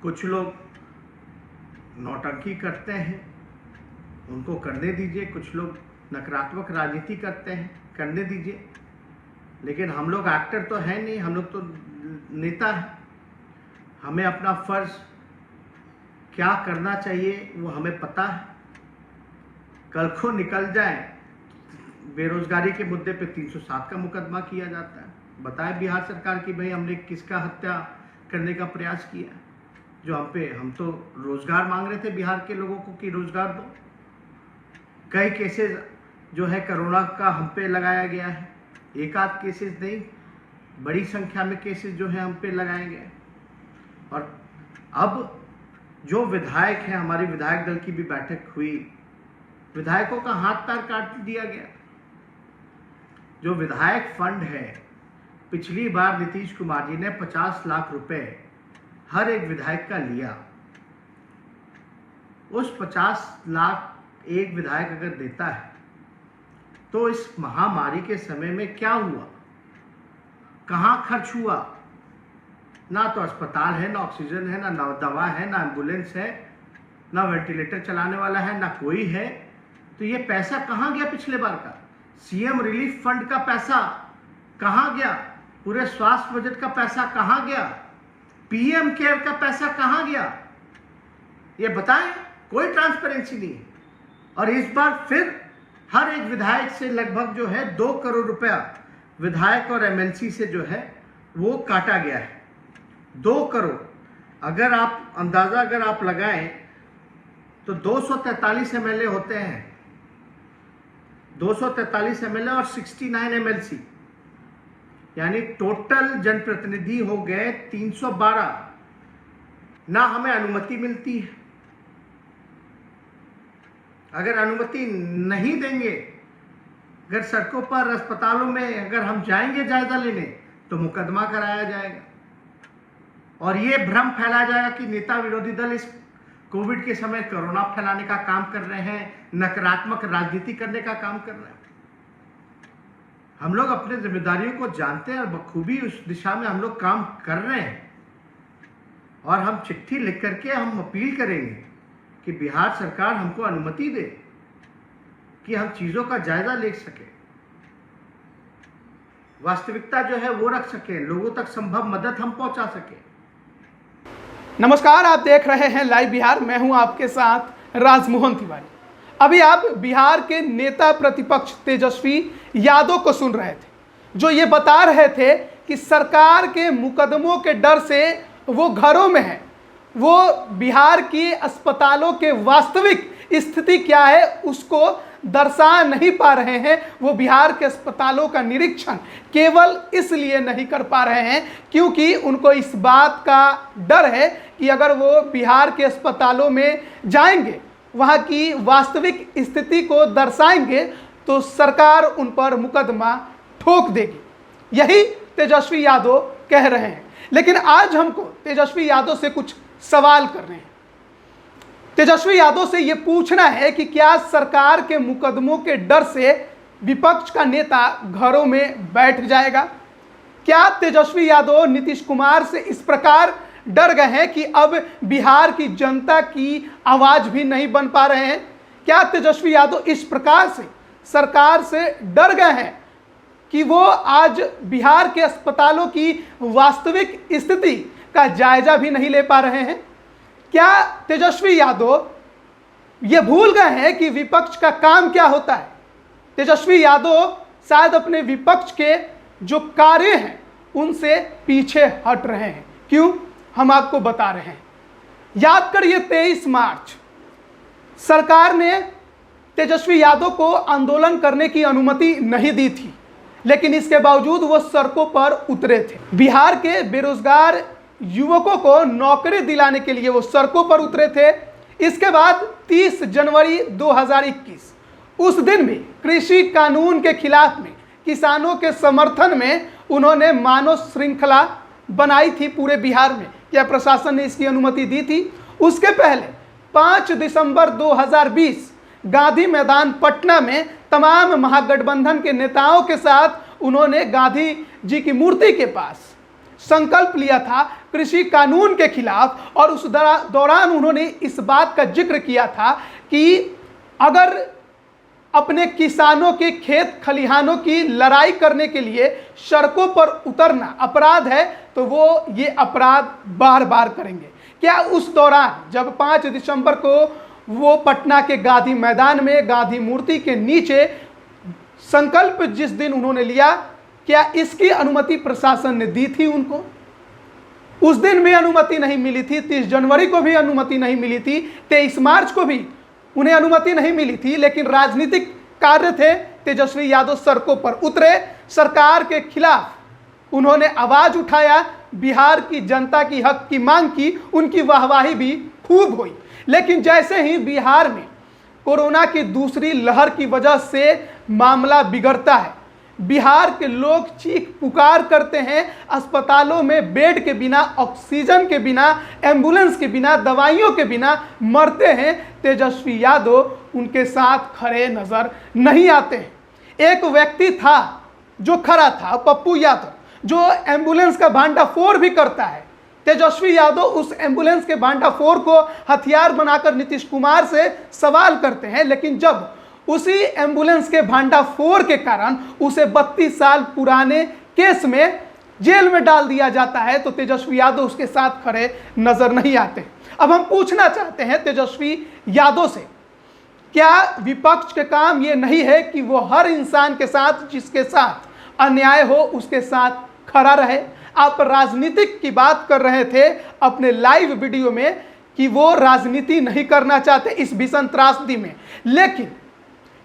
कुछ लोग नौटंकी करते हैं, उनको करने दीजिए। कुछ लोग नकारात्मक राजनीति करते हैं, करने दीजिए। लेकिन हम लोग एक्टर तो हैं नहीं, हम लोग तो नेता हैं। हमें अपना फर्ज क्या करना चाहिए वो हमें पता है। कल को निकल जाए, बेरोजगारी के मुद्दे पे 307 का मुकदमा किया जाता है। बताए बिहार सरकार की भाई हमने किसका हत्या करने का प्रयास किया, जो हम तो रोजगार मांग रहे थे बिहार के लोगों को कि रोजगार दो। कई केसेस जो है कोरोना का हम पे लगाया गया है, एक आध केसेस नहीं, बड़ी संख्या में केसेस जो है हम पे लगाए गए। और अब जो विधायक हैं, हमारी विधायक दल की भी बैठक हुई, विधायकों का हाथ पैर काट दिया गया। जो विधायक फंड है, पिछली बार नीतीश कुमार जी ने 50 लाख रुपए हर एक विधायक का लिया। उस 50 लाख एक विधायक अगर देता है तो इस महामारी के समय में क्या हुआ, कहां खर्च हुआ? ना तो अस्पताल है, ना ऑक्सीजन है, ना दवा है, ना एम्बुलेंस है, ना वेंटिलेटर चलाने वाला है, ना कोई है। तो ये पैसा कहां गया? पिछले बार का सीएम रिलीफ फंड का पैसा कहां गया? पूरे स्वास्थ्य बजट का पैसा कहां गया? पीएम केयर का पैसा कहां गया? ये बताएं। कोई ट्रांसपेरेंसी नहीं है। और इस बार फिर हर एक विधायक से लगभग जो है 2 करोड़ रुपया विधायक और एमएलसी से जो है वो काटा गया है। 2 करोड़ अगर आप अंदाजा लगाएं तो 243 एमएलए होते हैं, 243 एमएलए और 69 एमएलसी, यानी टोटल जनप्रतिनिधि हो गए 312। ना हमें अनुमति मिलती है। अगर अनुमति नहीं देंगे, अगर सड़कों पर अस्पतालों में अगर हम जाएंगे जायजा लेने तो मुकदमा कराया जाएगा और ये भ्रम फैलाया जाएगा कि नेता विरोधी दल इस कोविड के समय कोरोना फैलाने का काम कर रहे हैं, नकारात्मक राजनीति करने का काम कर रहे हैं। हम लोग अपने जिम्मेदारियों को जानते हैं और बखूबी उस दिशा में हम लोग काम कर रहे हैं। और हम चिट्ठी लिख करके हम अपील करेंगे कि बिहार सरकार हमको अनुमति दे कि हम चीजों का जायजा ले सके, वास्तविकता जो है वो रख सके, लोगों तक संभव मदद हम पहुंचा सके। नमस्कार, आप देख रहे हैं लाइव बिहार। मैं हूं आपके साथ राजमोहन तिवारी। अभी आप बिहार के नेता प्रतिपक्ष तेजस्वी यादव को सुन रहे थे, जो ये बता रहे थे कि सरकार के मुकदमों के डर से वो घरों में है, वो बिहार की अस्पतालों के वास्तविक स्थिति क्या है उसको दर्शा नहीं पा रहे हैं। वो बिहार के अस्पतालों का निरीक्षण केवल इसलिए नहीं कर पा रहे हैं क्योंकि उनको इस बात का डर है कि अगर वो बिहार के अस्पतालों में जाएंगे, वहाँ की वास्तविक स्थिति को दर्शाएंगे तो सरकार उन पर मुकदमा ठोक देगी। यही तेजस्वी यादव कह रहे हैं। लेकिन आज हमको तेजस्वी यादव से कुछ सवाल करने हैं। तेजस्वी यादव से ये पूछना है कि क्या सरकार के मुकदमों के डर से विपक्ष का नेता घरों में बैठ जाएगा? क्या तेजस्वी यादव नीतीश कुमार से इस प्रकार डर गए हैं कि अब बिहार की जनता की आवाज भी नहीं बन पा रहे हैं? क्या तेजस्वी यादव इस प्रकार से सरकार से डर गए हैं कि वो आज बिहार के अस्पतालों की वास्तविक स्थिति का जायजा भी नहीं ले पा रहे हैं? क्या तेजस्वी यादव ये भूल गए हैं कि विपक्ष का काम क्या होता है? तेजस्वी यादव शायद अपने विपक्ष के जो कार्य हैं उनसे पीछे हट रहे हैं। क्यों? हम आपको बता रहे हैं। याद करिए 23 मार्च सरकार ने तेजस्वी यादव को आंदोलन करने की अनुमति नहीं दी थी, लेकिन इसके बावजूद वो सड़कों पर उतरे थे। बिहार के बेरोजगार युवकों को नौकरी दिलाने के लिए वो सड़कों पर उतरे थे। इसके बाद 30 जनवरी 2021 उस दिन भी कृषि कानून के खिलाफ में, किसानों के समर्थन में उन्होंने मानव श्रृंखला बनाई थी पूरे बिहार में। क्या प्रशासन ने इसकी अनुमति दी थी? उसके पहले 5 दिसंबर 2020 गांधी मैदान पटना में तमाम महागठबंधन के नेताओं के साथ उन्होंने गांधी जी की मूर्ति के पास संकल्प लिया था कृषि कानून के खिलाफ, और उस दौरान उन्होंने इस बात का जिक्र किया था कि अगर अपने किसानों के खेत खलिहानों की लड़ाई करने के लिए सड़कों पर उतरना अपराध है तो वो ये अपराध बार बार करेंगे। क्या उस दौरान जब 5 दिसंबर को वो पटना के गांधी मैदान में गांधी मूर्ति के नीचे संकल्प जिस दिन उन्होंने लिया, क्या इसकी अनुमति प्रशासन ने दी थी उनको? उस दिन भी अनुमति नहीं मिली थी, 30 जनवरी को भी अनुमति नहीं मिली थी, 23 मार्च को भी उन्हें अनुमति नहीं मिली थी, लेकिन राजनीतिक कार्य थे। तेजस्वी यादव सड़कों पर उतरे, सरकार के खिलाफ उन्होंने आवाज उठाया, बिहार की जनता की हक की मांग की, उनकी वाहवाही भी खूब हुई। लेकिन जैसे ही बिहार में कोरोना की दूसरी लहर की वजह से मामला बिगड़ता है, बिहार के लोग चीख पुकार करते हैं, अस्पतालों में बेड के बिना, ऑक्सीजन के बिना, एम्बुलेंस के बिना, दवाइयों के बिना मरते हैं, तेजस्वी यादव उनके साथ खड़े नजर नहीं आते हैं। एक व्यक्ति था जो खड़ा था, पप्पू यादव, जो एम्बुलेंस का भांडाफोड़ भी करता है। तेजस्वी यादव उस एम्बुलेंस के भांडाफोड़ को हथियार बनाकर नीतीश कुमार से सवाल करते हैं, लेकिन जब उसी एम्बुलेंस के भांडाफोड़ के कारण उसे 32 साल पुराने केस में जेल में डाल दिया जाता है तो तेजस्वी यादव उसके साथ खड़े नजर नहीं आते। अब हम पूछना चाहते हैं तेजस्वी यादव से, क्या विपक्ष के काम ये नहीं है कि वो हर इंसान के साथ जिसके साथ अन्याय हो उसके साथ खड़ा रहे? आप राजनीतिक की बात कर रहे थे अपने लाइव वीडियो में कि वो राजनीति नहीं करना चाहते इस भीषण त्रासदी में, लेकिन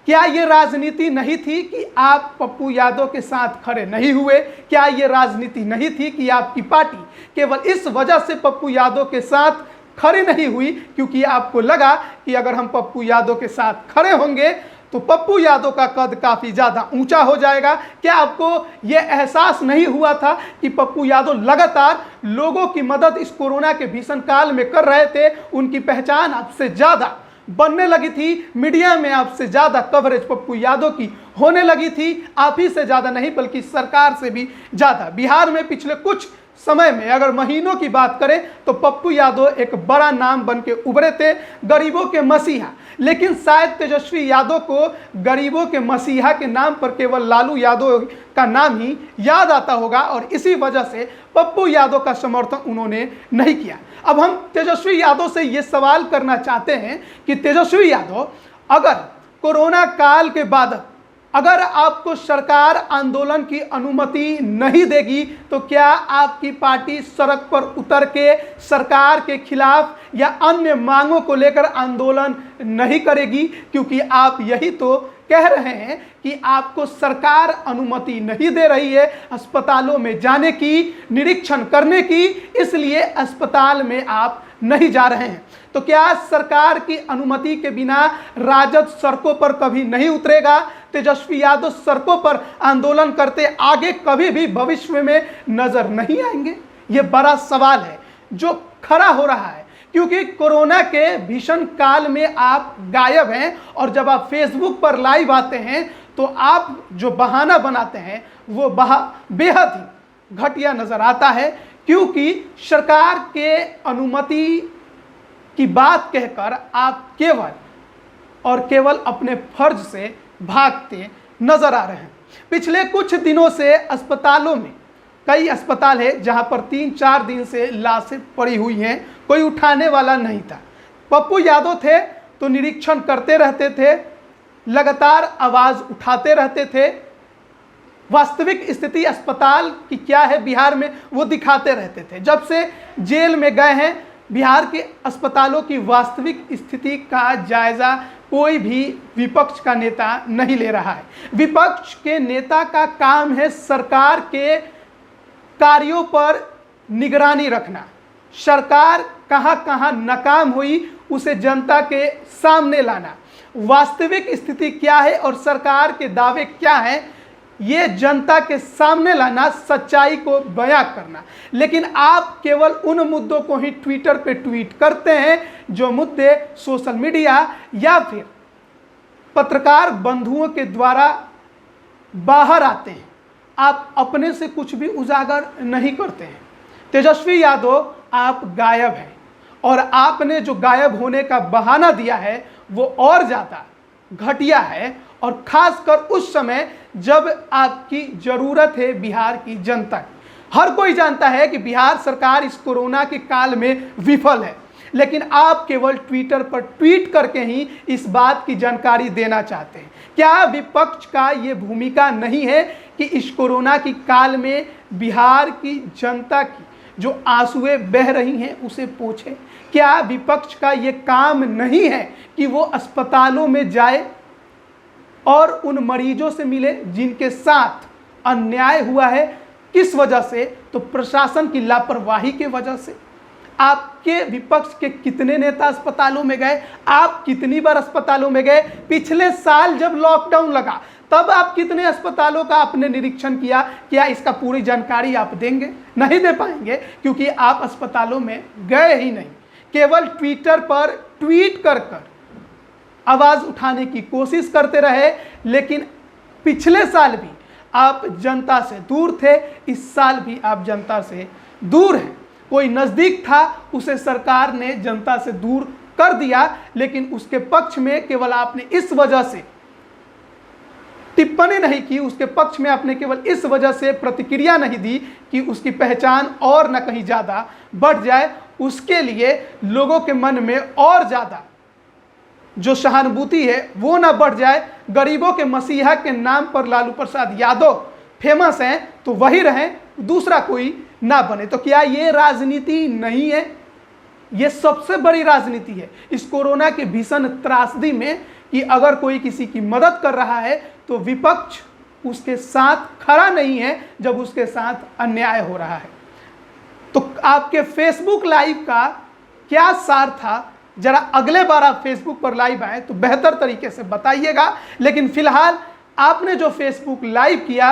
क्या ये राजनीति नहीं थी कि आप पप्पू यादव के साथ खड़े नहीं हुए? क्या ये राजनीति नहीं थी कि आपकी पार्टी केवल इस वजह से पप्पू यादव के साथ खड़े नहीं हुई क्योंकि आपको लगा कि अगर हम पप्पू यादव के साथ खड़े होंगे तो पप्पू यादव का कद काफ़ी ज़्यादा ऊंचा हो जाएगा? क्या आपको यह एहसास नहीं हुआ था कि पप्पू यादव लगातार लोगों की मदद इस कोरोना के भीषण काल में कर रहे थे? उनकी पहचान आपसे ज़्यादा बनने लगी थी, मीडिया में आपसे ज़्यादा कवरेज पप्पू यादव की होने लगी थी, आप ही से ज़्यादा नहीं बल्कि सरकार से भी ज़्यादा। बिहार में पिछले कुछ समय में अगर महीनों की बात करें तो पप्पू यादव एक बड़ा नाम बन के उभरे थे, गरीबों के मसीहा। लेकिन शायद तेजस्वी यादव को गरीबों के मसीहा के नाम पर केवल लालू यादव का नाम ही याद आता होगा और इसी वजह से पप्पू यादव का समर्थन उन्होंने नहीं किया। अब हम तेजस्वी यादव से ये सवाल करना चाहते हैं कि तेजस्वी यादव, अगर कोरोना काल के बाद अगर आपको सरकार आंदोलन की अनुमति नहीं देगी तो क्या आपकी पार्टी सड़क पर उतर के सरकार के खिलाफ या अन्य मांगों को लेकर आंदोलन नहीं करेगी? क्योंकि आप यही तो कह रहे हैं कि आपको सरकार अनुमति नहीं दे रही है अस्पतालों में जाने की, निरीक्षण करने की, इसलिए अस्पताल में आप नहीं जा रहे हैं। तो क्या सरकार की अनुमति के बिना राजद सड़कों पर कभी नहीं उतरेगा? तेजस्वी यादव सड़कों पर आंदोलन करते आगे कभी भी भविष्य में नजर नहीं आएंगे? ये बड़ा सवाल है जो खड़ा हो रहा है, क्योंकि कोरोना के भीषण काल में आप गायब हैं और जब आप फेसबुक पर लाइव आते हैं तो आप जो बहाना बनाते हैं वो बेहद ही घटिया नजर आता है, क्योंकि सरकार के अनुमति की बात कहकर आप केवल और केवल अपने फर्ज से भागते नजर आ रहे हैं। पिछले कुछ दिनों से अस्पतालों में कई अस्पताल है जहां पर 3-4 दिन से लाशें पड़ी हुई हैं, कोई उठाने वाला नहीं था। पप्पू यादव थे तो निरीक्षण करते रहते थे, लगातार आवाज उठाते रहते थे, वास्तविक स्थिति अस्पताल की क्या है बिहार में वो दिखाते रहते थे। जब से जेल में गए हैं बिहार के अस्पतालों की वास्तविक स्थिति का जायजा कोई भी विपक्ष का नेता नहीं ले रहा है। विपक्ष के नेता का काम है सरकार के कार्यों पर निगरानी रखना, सरकार कहां कहां नाकाम हुई उसे जनता के सामने लाना, वास्तविक स्थिति क्या है और सरकार के दावे क्या हैं ये जनता के सामने लाना, सच्चाई को बयां करना। लेकिन आप केवल उन मुद्दों को ही ट्विटर पे ट्वीट करते हैं जो मुद्दे सोशल मीडिया या फिर पत्रकार बंधुओं के द्वारा बाहर आते हैं। आप अपने से कुछ भी उजागर नहीं करते हैं। तेजस्वी यादव, आप गायब हैं और आपने जो गायब होने का बहाना दिया है वो और ज़्यादा घटिया है, और खासकर उस समय जब आपकी ज़रूरत है बिहार की जनता की। हर कोई जानता है कि बिहार सरकार इस कोरोना के काल में विफल है, लेकिन आप केवल ट्विटर पर ट्वीट करके ही इस बात की जानकारी देना चाहते हैं। क्या विपक्ष का ये भूमिका नहीं है कि इस कोरोना की काल में बिहार की जनता की जो आंसुएं बह रही हैं उसे पोंछे? क्या विपक्ष का ये काम नहीं है कि वो अस्पतालों में जाए और उन मरीजों से मिले जिनके साथ अन्याय हुआ है? किस वजह से? तो प्रशासन की लापरवाही के वजह से। आपके विपक्ष के कितने नेता अस्पतालों में गए? आप कितनी बार अस्पतालों में गए? पिछले साल जब लॉकडाउन लगा तब आप कितने अस्पतालों का आपने निरीक्षण किया? क्या इसका पूरी जानकारी आप देंगे? नहीं दे पाएंगे, क्योंकि आप अस्पतालों में गए ही नहीं। केवल ट्विटर पर ट्वीट कर आवाज़ उठाने की कोशिश करते रहे, लेकिन पिछले साल भी आप जनता से दूर थे, इस साल भी आप जनता से दूर हैं। कोई नज़दीक था उसे सरकार ने जनता से दूर कर दिया, लेकिन उसके पक्ष में केवल आपने इस वजह से टिप्पणी नहीं की, उसके पक्ष में आपने केवल इस वजह से प्रतिक्रिया नहीं दी कि उसकी पहचान और न कहीं ज़्यादा बढ़ जाए, उसके लिए लोगों के मन में और ज़्यादा जो सहानुभूति है वो ना बढ़ जाए। गरीबों के मसीहा के नाम पर लालू प्रसाद यादव फेमस हैं तो वही रहें, दूसरा कोई ना बने। तो क्या ये राजनीति नहीं है? ये सबसे बड़ी राजनीति है इस कोरोना के भीषण त्रासदी में, कि अगर कोई किसी की मदद कर रहा है तो विपक्ष उसके साथ खड़ा नहीं है जब उसके साथ अन्याय हो रहा है। तो आपके फेसबुक लाइव का क्या सार था? जरा अगले बार आप फेसबुक पर लाइव आए तो बेहतर तरीके से बताइएगा। लेकिन फिलहाल आपने जो फेसबुक लाइव किया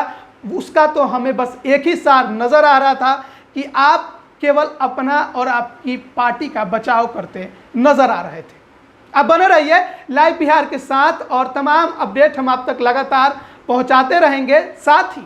उसका तो हमें बस एक ही सार नज़र आ रहा था कि आप केवल अपना और आपकी पार्टी का बचाव करते नज़र आ रहे थे। आप बने रहिए लाइव बिहार के साथ और तमाम अपडेट हम आप तक लगातार पहुंचाते रहेंगे। साथ ही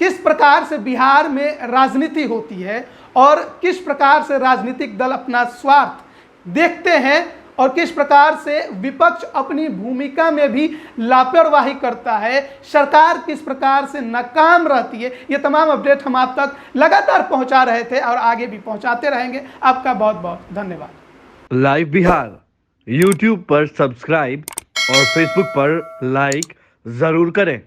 किस प्रकार से बिहार में राजनीति होती है और किस प्रकार से राजनीतिक दल अपना स्वार्थ देखते हैं और किस प्रकार से विपक्ष अपनी भूमिका में भी लापरवाही करता है, सरकार किस प्रकार से नाकाम रहती है, ये तमाम अपडेट हम आप तक लगातार पहुंचा रहे थे और आगे भी पहुंचाते रहेंगे। आपका बहुत बहुत धन्यवाद। लाइव बिहार YouTube पर सब्सक्राइब और Facebook पर लाइक जरूर करें।